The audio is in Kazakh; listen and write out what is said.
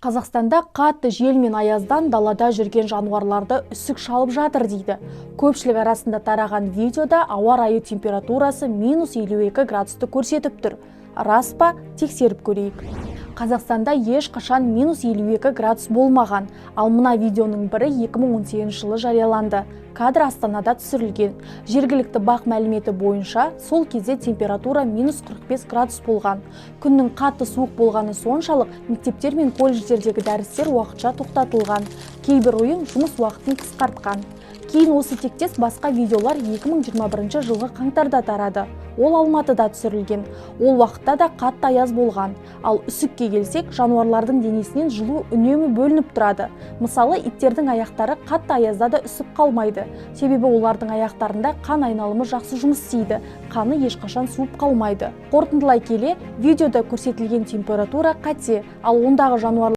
Қазақстанда қатты жел мен аяздан далада жүрген жануарларды үсік шалып жатыр дейді. Көпшілік арасында тараған видеода ауа райы температурасы -52 градусты көрсетіп тұр. Рас па? Тексеріп көрейік. Қазақстанда ешқашан -52 градус болмаған, ал мына видеоның бірі 2018 жылы жарияланды. Кадр Астанада түсірілген. Жергілікті бақ мәліметі бойынша, сол кезде температура -45 градус болған. Күннің қатты суық болғаны соншалық, мектептер мен колледждердегі дәрістер уақытша тоқтатылған. Кейбір ұйым жұмыс уақытын қысқартқан. Кейін осы тектес басқа видеолар 2021 жылғы қаңтарда тарады. Ол Алматыда түсірілген. Ол уақытта да қатты аяз болған. Ал үсікке келсек, жануарлардың денесінен жылу үнемі бөлініп тұрады. Мысалы, иттердің аяқтары қатты аязда да үсіп қалмайды. Себебі олардың аяқтарында қан айналымы жақсы жұмыс істейді. Қаны ешқашан суып қалмайды. Қорытындылай келе, видеода көрсетілген температура қате, ал ондағы жануарлар